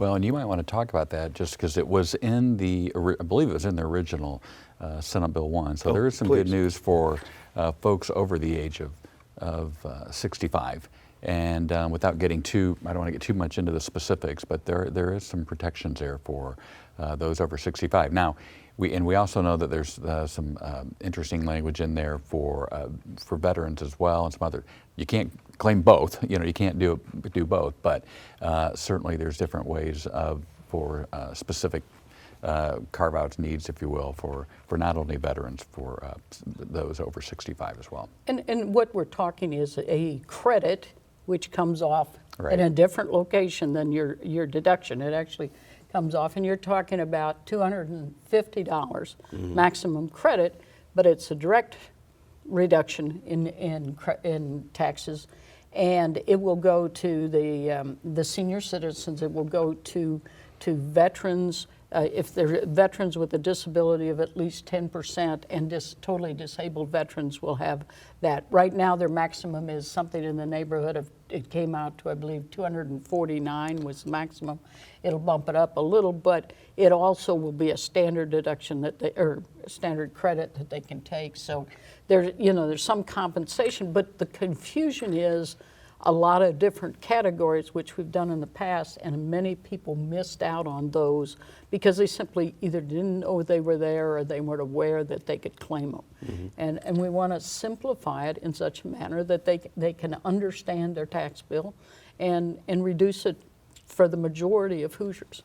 Well, and you might want to talk about that just because it was in I believe it was in the original Senate Bill 1. So there is some good news for folks over the age of 65. And without getting I don't want to get too much into the specifics, but there is some protections there for those over 65. Now, we also know that there's some interesting language in there for veterans as well, and some other. You can't claim both. You can't do both, but certainly there's different ways for specific carve-outs needs, if you will, for not only veterans, for those over 65 as well. And what we're talking is a credit which comes off Right. in a different location than your deduction. It actually comes off, and you're talking about $250 maximum credit, but it's a direct reduction in taxes, and it will go to the senior citizens. It will go to veterans. If they're veterans with a disability of at least 10%, and totally disabled veterans will have that. Right now, their maximum is something in the neighborhood of, it came out to, I believe, 249 was the maximum. It'll bump it up a little, but it also will be a standard deduction or standard credit that they can take. So there's some compensation, but the confusion is a lot of different categories, which we've done in the past, and many people missed out on those because they simply either didn't know they were there or they weren't aware that they could claim them. And we want to simplify it in such a manner that they can understand their tax bill and reduce it for the majority of Hoosiers.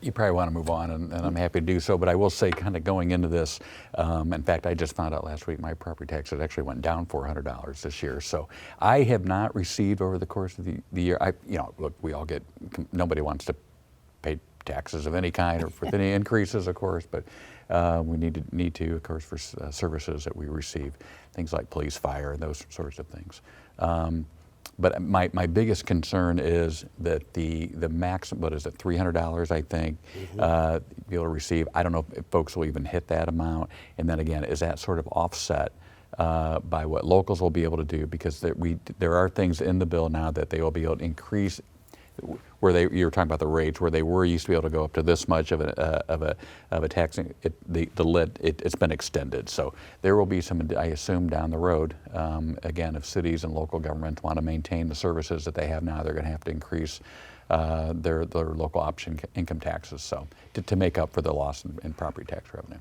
You probably want to move on, and I'm happy to do so, but I will say, kind of going into this, in fact, I just found out last week my property taxes actually went down $400 this year. So I have not received over the course of the year, look, we all nobody wants to pay taxes of any kind or for any increases, of course, but we need to, of course, for services that we receive, things like police, fire, and those sorts of things. But my biggest concern is that the maximum, what is it, $300, I think, be able to receive. I don't know if folks will even hit that amount. And then again, is that sort of offset by what locals will be able to do? Because there are things in the bill now that they will be able to increase, where you were talking about the rates, where they used to be able to go up to this much of a tax. It's been extended, so there will be some, I assume, down the road. Again, if cities and local governments want to maintain the services that they have now, they're going to have to increase their local option income taxes, so to make up for the loss in property tax revenue.